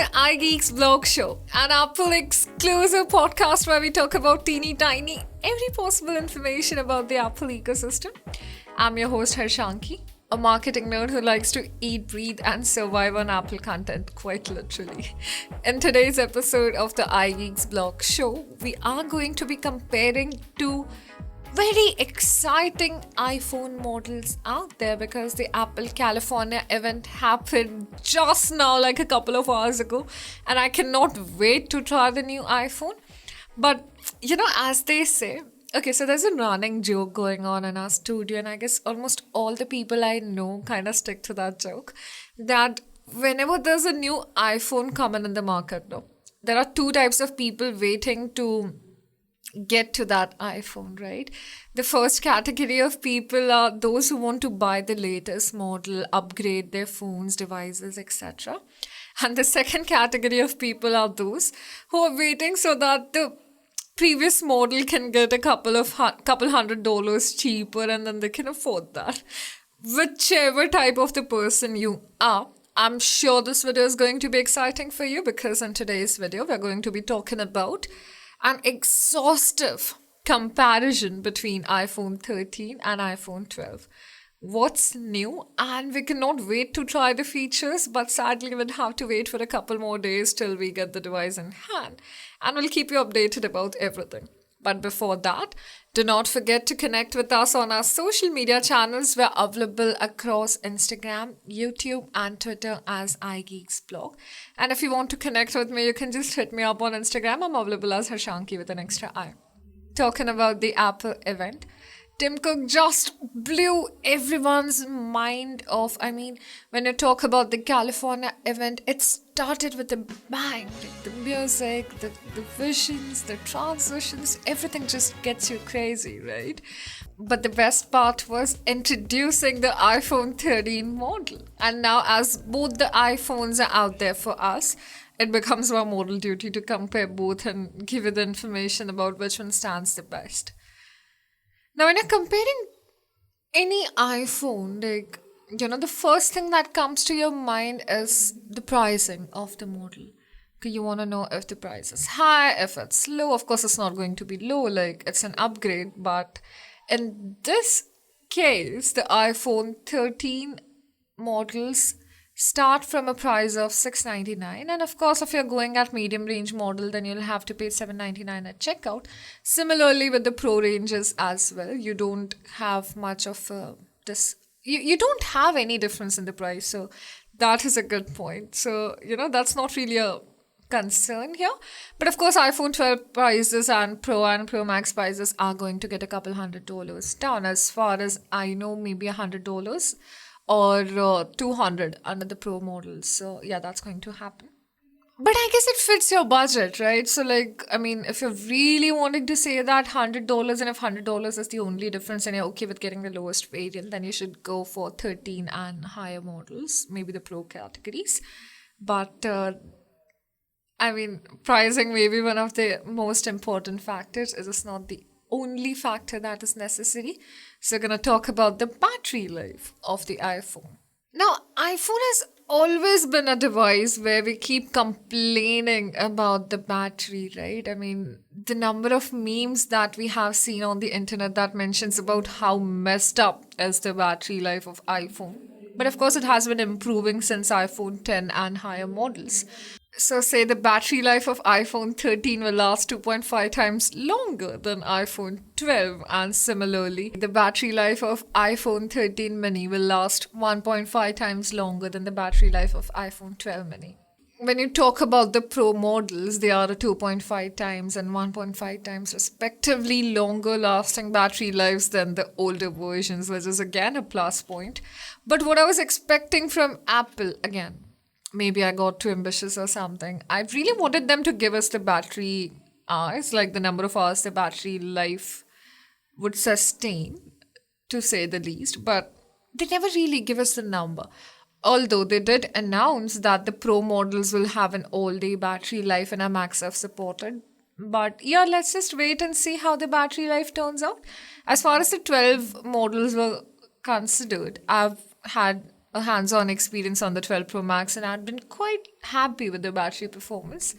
the iGeeksBlog show, an Apple exclusive podcast where we talk about teeny tiny, every possible information about the Apple ecosystem. I'm your host Harshanki, a marketing nerd who likes to eat, breathe, and survive on Apple content, quite literally. In today's episode of the iGeeksBlog show, we are going to be comparing two very exciting iPhone models out there because the Apple California event happened just now, like a couple of hours ago, and I cannot wait to try the new iPhone. But, as they say, okay, so there's a running joke going on in our studio, and I guess almost all the people I know kind of stick to that joke, that whenever there's a new iPhone coming in the market, there are two types of people waiting to get to that iPhone, right? The first category of people are those who want to buy the latest model, upgrade their phones, devices, etc. And the second category of people are those who are waiting so that the previous model can get a couple $100 cheaper and then they can afford that. Whichever type of the person you are, I'm sure this video is going to be exciting for you because in today's video, we're going to be talking about an exhaustive comparison between iPhone 13 and iPhone 12. What's new? And we cannot wait to try the features, but sadly we'll have to wait for a couple more days till we get the device in hand. And we'll keep you updated about everything. But before that, do not forget to connect with us on our social media channels. We're available across Instagram, YouTube, and Twitter as iGeeksBlog. And if you want to connect with me, you can just hit me up on Instagram. I'm available as Harshanki with an extra I. Talking about the Apple event, Tim Cook just blew everyone's mind off. I mean, when you talk about the California event, it started with a bang. Like the music, the visions, the transitions, everything just gets you crazy, right? But the best part was introducing the iPhone 13 model. And now as both the iPhones are out there for us, it becomes our moral duty to compare both and give you the information about which one stands the best. Now, when you're comparing any iPhone, the first thing that comes to your mind is the pricing of the model. Okay, you want to know if the price is high, if it's low. Of course, it's not going to be low, it's an upgrade. But in this case, the iPhone 13 models start from a price of $699, and of course if you're going at medium range model then you'll have to pay $799 at checkout. Similarly with the pro ranges as well, you don't have much of you don't have any difference in the price, so that is a good point. So that's not really a concern here, but of course iPhone 12 prices and Pro Max prices are going to get a couple $100 down. As far as I know, maybe $100 or $200 under the Pro models. So yeah, that's going to happen. But I guess it fits your budget, right? So if you're really wanting to say that $100, and if $100 is the only difference and you're okay with getting the lowest variant, then you should go for 13 and higher models, maybe the Pro categories. But pricing may be one of the most important factors. It is not the only factor that is necessary. So we're going to talk about the battery life of the iPhone. Now, iPhone has always been a device where we keep complaining about the battery, right? The number of memes that we have seen on the internet that mentions about how messed up is the battery life of iPhone. But of course, it has been improving since iPhone 10 and higher models. So say the battery life of iPhone 13 will last 2.5 times longer than iPhone 12. And similarly, the battery life of iPhone 13 mini will last 1.5 times longer than the battery life of iPhone 12 mini. When you talk about the Pro models, they are a 2.5 times and 1.5 times respectively longer lasting battery lives than the older versions, which is again a plus point. But what I was expecting from Apple, again, maybe I got too ambitious or something. I really wanted them to give us the battery hours, like the number of hours the battery life would sustain, to say the least. But they never really give us the number. Although they did announce that the Pro models will have an all-day battery life and are MagSafe supported. But yeah, let's just wait and see how the battery life turns out. As far as the 12 models were considered, I've had a hands-on experience on the 12 Pro Max and I'd been quite happy with the battery performance.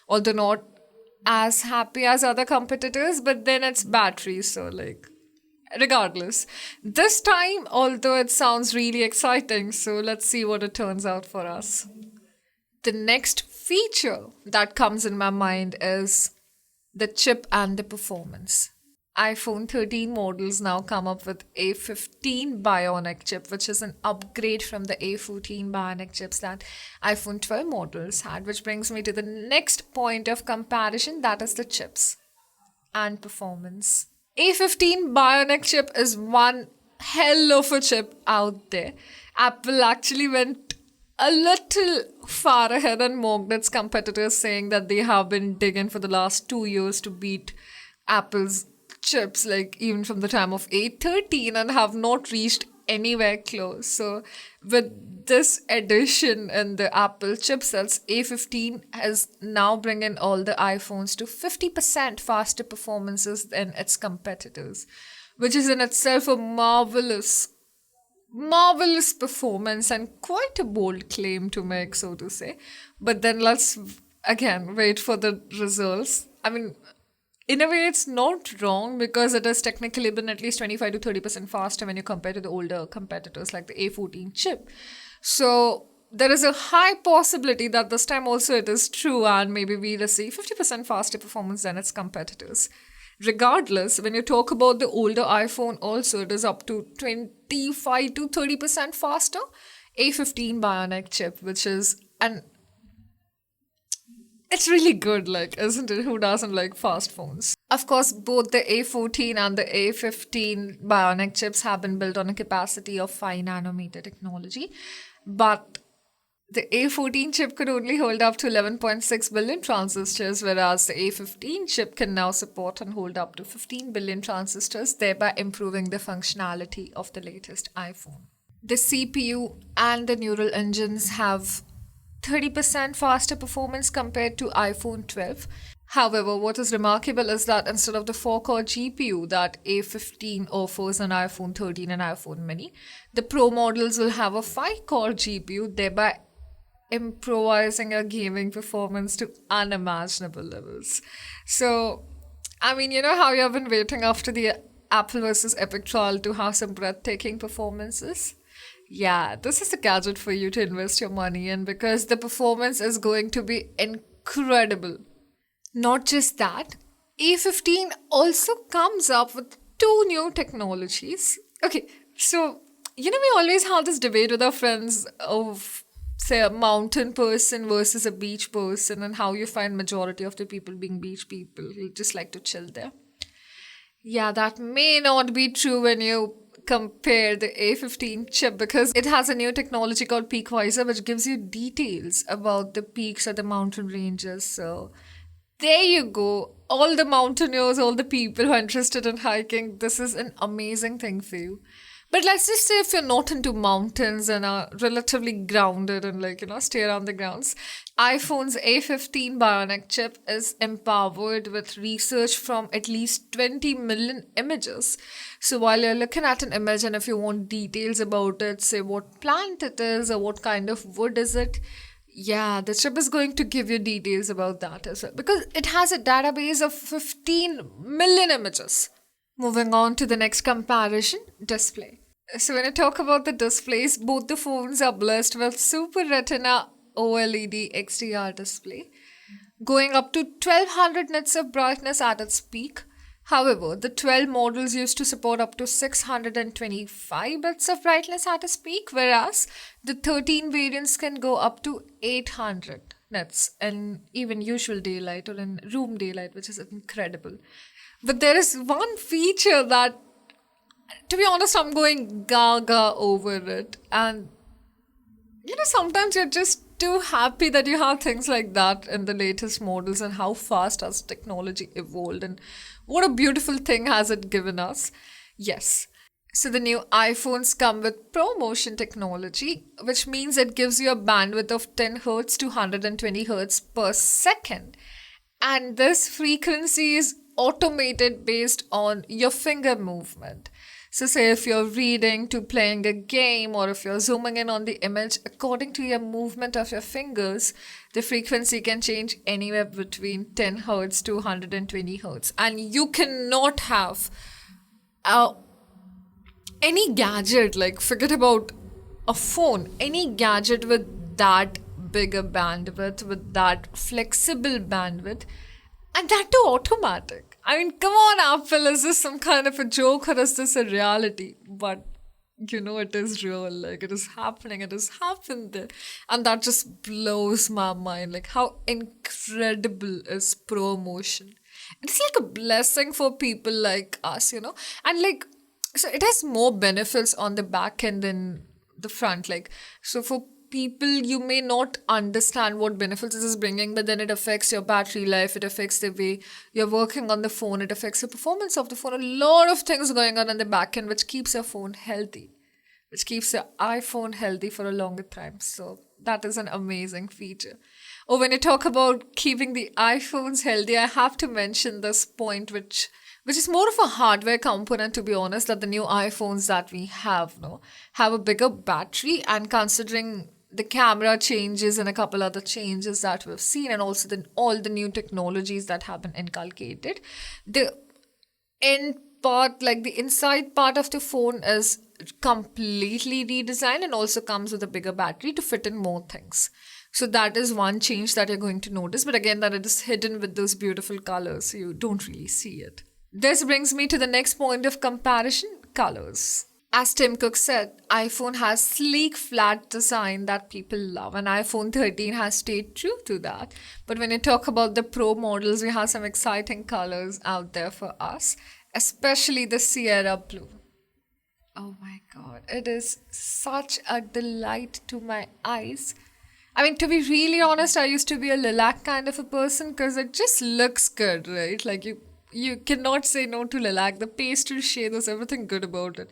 Although not as happy as other competitors, but then it's battery, so like regardless. This time, although it sounds really exciting, so let's see what it turns out for us. The next feature that comes in my mind is the chip and the performance. iPhone 13 models now come up with A15 Bionic chip, which is an upgrade from the A14 Bionic chips that iPhone 12 models had, which brings me to the next point of comparison, that is the chips and performance. A15 Bionic chip is one hell of a chip out there. Apple actually went a little far ahead and mocked its competitors, saying that they have been digging for the last 2 years to beat Apple's chips, like even from the time of A13, and have not reached anywhere close. So with this addition in the Apple chipsets, A15 has now bringing all the iPhones to 50% faster performances than its competitors, which is in itself a marvelous performance and quite a bold claim to make, so to say. But then let's again wait for the results. I mean, in a way, it's not wrong because it has technically been at least 25 to 30% faster when you compare to the older competitors like the A14 chip. So there is a high possibility that this time also it is true and maybe we'll see 50% faster performance than its competitors. Regardless, when you talk about the older iPhone also, it is up to 25 to 30% faster. A15 Bionic chip, which is it's really good, like, isn't it? Who doesn't like fast phones? Of course, both the A14 and the A15 Bionic chips have been built on a capacity of 5 nanometer technology. But the A14 chip could only hold up to 11.6 billion transistors, whereas the A15 chip can now support and hold up to 15 billion transistors, thereby improving the functionality of the latest iPhone. The CPU and the neural engines have 30% faster performance compared to iPhone 12. However, what is remarkable is that instead of the 4-core GPU that A15 offers on iPhone 13 and iPhone mini, the Pro models will have a 5-core GPU, thereby improvising a gaming performance to unimaginable levels. So, I mean, you know how you have been waiting after the Apple versus Epic trial to have some breathtaking performances? Yeah, this is the gadget for you to invest your money in because the performance is going to be incredible. Not just that, A15 also comes up with 2 new technologies. Okay, so, we always have this debate with our friends of, say, a mountain person versus a beach person and how you find majority of the people being beach people who just like to chill there. Yeah, that may not be true when you compare the A15 chip because it has a new technology called Peak Visor which gives you details about the peaks of the mountain ranges. So there you go. All the mountaineers, all the people who are interested in hiking, this is an amazing thing for you. But let's just say if you're not into mountains and are relatively grounded and stay around the grounds, iPhone's A15 Bionic chip is empowered with research from at least 20 million images. So while you're looking at an image and if you want details about it, say what plant it is or what kind of wood is it, yeah, the chip is going to give you details about that as well because it has a database of 15 million images. Moving on to the next comparison, display. So when I talk about the displays, both the phones are blessed with Super Retina OLED XDR display, going up to 1200 nits of brightness at its peak. However, the 12 models used to support up to 625 bits of brightness at its peak, whereas the 13 variants can go up to 800 nits in even usual daylight or in room daylight, which is incredible. But there is one feature that, to be honest, I'm going gaga over it. And, sometimes you're just too happy that you have things like that in the latest models and how fast has technology evolved and what a beautiful thing has it given us. Yes. So the new iPhones come with ProMotion technology, which means it gives you a bandwidth of 10 Hz to 120 Hz per second. And this frequency is automated based on your finger movement. So say if you're reading to playing a game, or if you're zooming in on the image, according to your movement of your fingers, the frequency can change anywhere between 10 hertz to 120 hertz. And you cannot have uh, any gadget, like forget about a phone, any gadget with that bigger bandwidth, with that flexible bandwidth, and that too automatic. I mean, come on, Apple, is this some kind of a joke or is this a reality? But it is real. Like, it is happening. It has happened. And that just blows my mind. Like, how incredible is promotion? It's like a blessing for people like us. And like, so it has more benefits on the back end than the front. Like, so for people, you may not understand what benefits this is bringing, but then it affects your battery life, it affects the way you're working on the phone, it affects the performance of the phone. A lot of things going on in the back end, which keeps your phone healthy, which keeps your iPhone healthy for a longer time. So that is an amazing feature. Or when you talk about keeping the iPhones healthy, I have to mention this point, which is more of a hardware component, to be honest, that the new iPhones that we have have a bigger battery, and considering the camera changes and a couple other changes that we've seen, and also all the new technologies that have been inculcated, the end part, like the inside part of the phone, is completely redesigned and also comes with a bigger battery to fit in more things. So that is one change that you're going to notice, but again, that it is hidden with those beautiful colors, so you don't really see it. This brings me to the next point of comparison: colors. As Tim Cook said, iPhone has sleek, flat design that people love, and iPhone 13 has stayed true to that. But when you talk about the Pro models, we have some exciting colors out there for us, especially the Sierra Blue. Oh my God, it is such a delight to my eyes. I mean, to be really honest, I used to be a lilac kind of a person because it just looks good, right? Like you cannot say no to lilac. The pastel shade, there's everything good about it.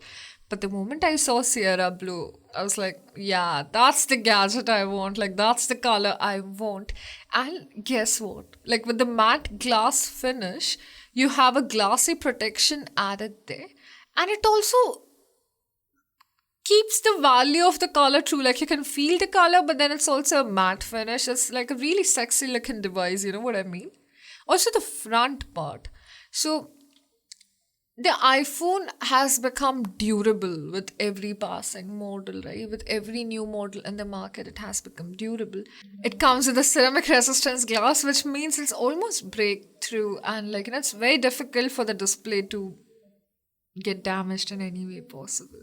But the moment I saw Sierra Blue, I was like, yeah, that's the gadget I want. Like, that's the color I want. And guess what? Like, with the matte glass finish, you have a glassy protection added there. And it also keeps the value of the color true. Like, you can feel the color, but then it's also a matte finish. It's like a really sexy looking device, you know what I mean? Also the front part. So the iPhone has become durable with every passing model, right? With every new model in the market, it has become durable. It comes with a ceramic resistance glass, which means it's almost breakthrough, and it's very difficult for the display to get damaged in any way possible.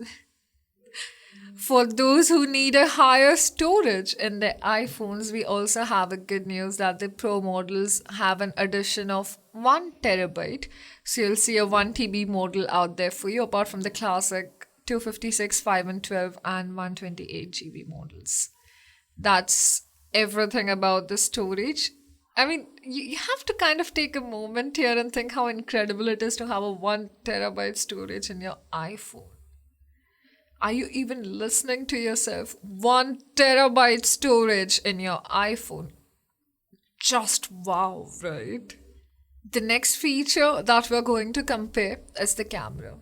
For those who need a higher storage in their iPhones, we also have a good news that the Pro models have an addition of 1 terabyte. So you'll see a 1 TB model out there for you, apart from the classic 256, 5 and 12 and 128 GB models. That's everything about the storage. I mean, you have to kind of take a moment here and think how incredible it is to have a 1 terabyte storage in your iPhone. Are you even listening to yourself? 1 terabyte storage in your iPhone. Just wow, right? The next feature that we're going to compare is the camera.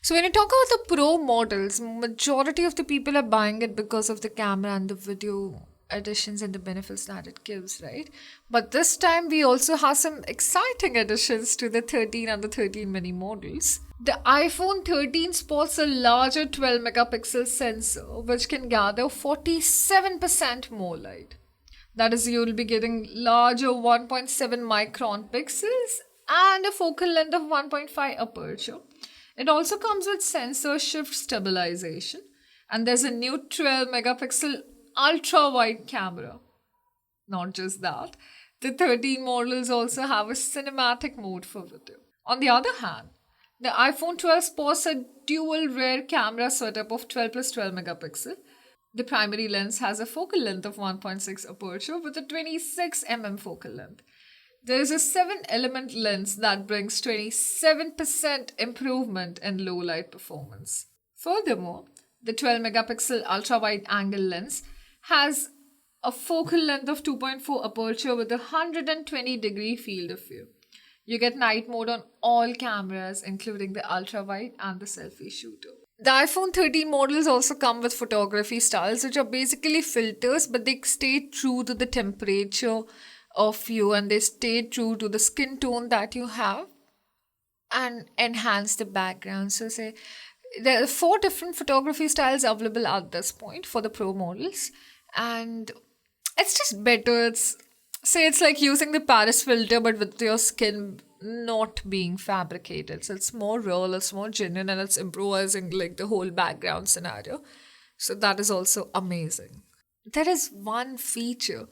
So when you talk about the Pro models, majority of the people are buying it because of the camera and the video additions and the benefits that it gives, right? But this time we also have some exciting additions to the 13 and the 13 mini models. The iPhone 13 sports a larger 12 megapixel sensor which can gather 47% more light. That is, you'll be getting larger 1.7 micron pixels and a focal length of 1.5 aperture. It also comes with sensor shift stabilization, and there's a new 12 megapixel ultra wide camera. Not just that, the 13 models also have a cinematic mode for video. On the other hand, the iPhone 12 sports a dual rear camera setup of 12 plus 12 megapixel. The primary lens has a focal length of 1.6 aperture with a 26 focal length. There is a 7-element lens that brings 27% improvement in low light performance. Furthermore, the 12 megapixel ultra wide angle lens has a focal length of 2.4 aperture with a 120 degree field of view. You get night mode on all cameras, including the ultra wide and the selfie shooter. The iPhone 13 models also come with photography styles, which are basically filters, but they stay true to the temperature of you and they stay true to the skin tone that you have and enhance the background. So, say there are 4 different photography styles available at this point for the Pro models, and it's just better. It's like using the Paris filter, but with your skin not being fabricated. So it's more real, it's more genuine, and it's improvising like the whole background scenario. So that is also amazing. There is one feature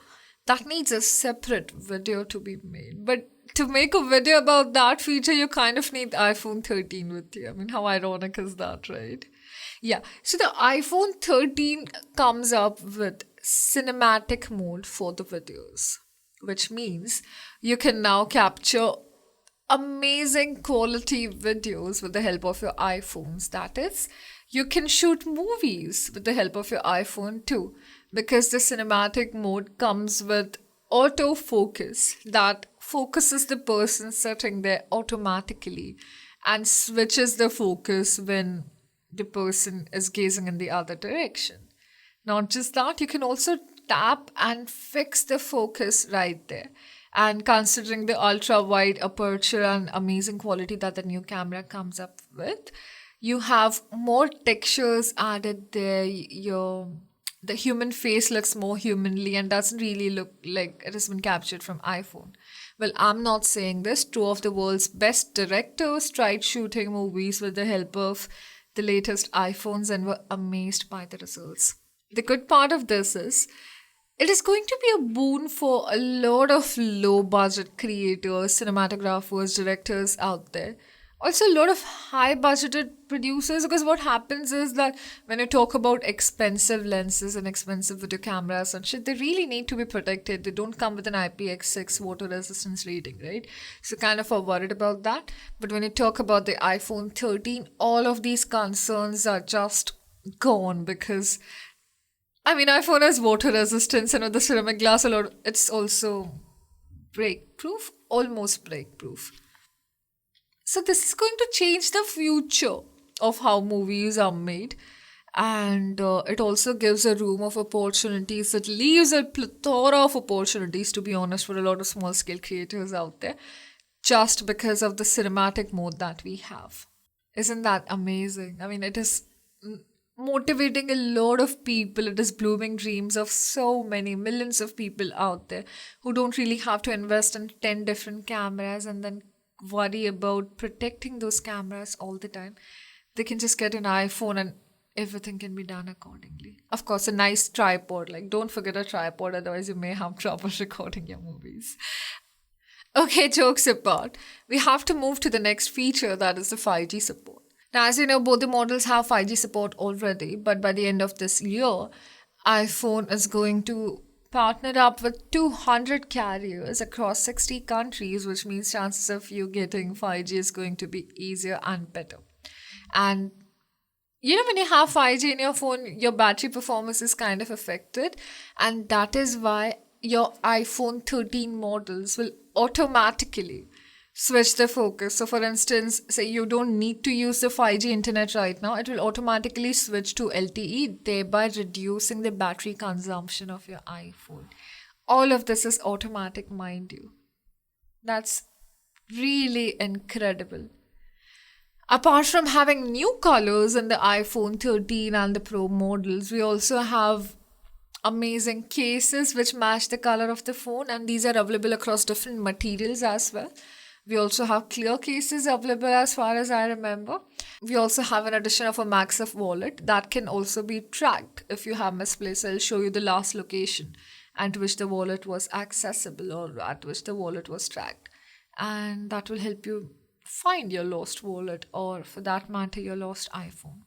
that needs a separate video to be made. But to make a video about that feature, you kind of need iPhone 13 with you. I mean, how ironic is that, right? Yeah. So the iPhone 13 comes up with cinematic mode for the videos, which means you can now capture amazing quality videos with the help of your iPhones. That is, you can shoot movies with the help of your iPhone too, because the cinematic mode comes with autofocus that focuses the person sitting there automatically and switches the focus when the person is gazing in the other direction. Not just that, you can also tap and fix the focus right there. And considering the ultra wide aperture and amazing quality that the new camera comes up with, you have more textures added there. The human face looks more humanly and doesn't really look like it has been captured from iPhone. Well, I'm not saying this. 2 of the world's best directors tried shooting movies with the help of the latest iPhones and were amazed by the results. The good part of this is it is going to be a boon for a lot of low budget creators, cinematographers, directors out there. Also, a lot of high budgeted producers, because what happens is that when you talk about expensive lenses and expensive video cameras and shit, they really need to be protected. They don't come with an IPX6 water resistance rating, right? So kind of are worried about that. But when you talk about the iPhone 13, all of these concerns are just gone because iPhone has water resistance and with the ceramic glass, it's also break-proof, almost break-proof. So this is going to change the future of how movies are made. And it also gives a room of opportunities. It leaves a plethora of opportunities, to be honest, for a lot of small-scale creators out there, just because of the cinematic mode that we have. Isn't that amazing? It is motivating a lot of people. It is blooming dreams of so many millions of people out there who don't really have to invest in 10 different cameras and then worry about protecting those cameras all the time. They can just get an iPhone and everything can be done accordingly. Of course, a nice tripod. Like, don't forget a tripod, otherwise you may have trouble recording your movies. Okay, jokes apart, we have to move to the next feature, that is the 5G support. Now, as you know, both the models have 5G support already, but by the end of this year, iPhone is going to partner up with 200 carriers across 60 countries, which means chances of you getting 5G is going to be easier and better. And when you have 5G in your phone, your battery performance is kind of affected, and that is why your iPhone 13 models will automatically switch the focus. So for instance, say you don't need to use the 5G internet right now, it will automatically switch to LTE, thereby reducing the battery consumption of your iPhone. All of this is automatic, mind you. That's really incredible. Apart from having new colors in the iPhone 13 and the Pro models, we also have amazing cases which match the color of the phone, and these are available across different materials as well. We also have clear cases available as far as I remember. We also have an addition of a MagSafe wallet that can also be tracked. If you have misplaced, I'll show you the last location at which the wallet was accessible or at which the wallet was tracked. And that will help you find your lost wallet or, for that matter, your lost iPhone.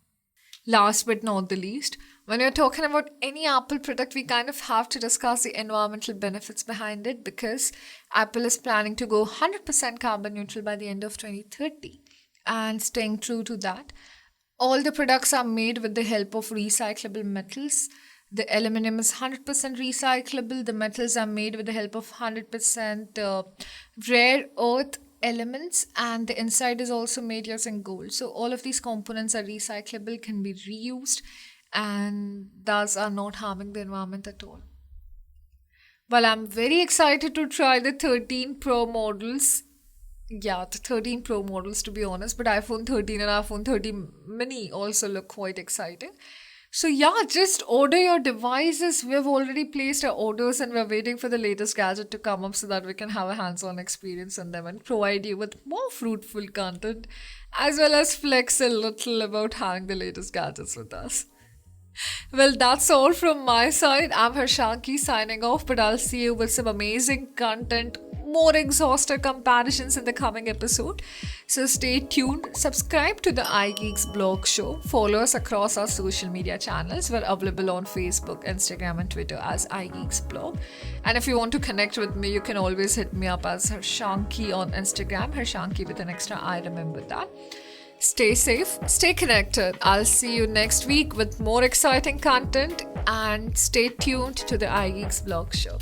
Last but not the least, when you're talking about any Apple product, we kind of have to discuss the environmental benefits behind it, because Apple is planning to go 100% carbon neutral by the end of 2030. And staying true to that, all the products are made with the help of recyclable metals. The aluminum is 100% recyclable. The metals are made with the help of 100% rare earth elements, and the inside is also made using gold. So all of these components are recyclable, can be reused, and thus are not harming the environment at all. Well, I'm very excited to try the 13 Pro models. Yeah, the 13 Pro models to be honest, but iPhone 13 and iPhone 13 mini also look quite exciting. So yeah, just order your devices. We've already placed our orders and we're waiting for the latest gadget to come up so that we can have a hands-on experience on them and provide you with more fruitful content as well as flex a little about having the latest gadgets with us. Well, that's all from my side. I'm Harshanki signing off, but I'll see you with some amazing content, more exhaustive comparisons in the coming episode. So stay tuned. Subscribe to the iGeeksBlog show. Follow us across our social media channels. We're available on Facebook, Instagram, and Twitter as iGeeksBlog. And if you want to connect with me, you can always hit me up as Harshanki on Instagram. Harshanki with an extra I, remember that. Stay safe, stay connected. I'll see you next week with more exciting content, and stay tuned to the iGeeksBlog show.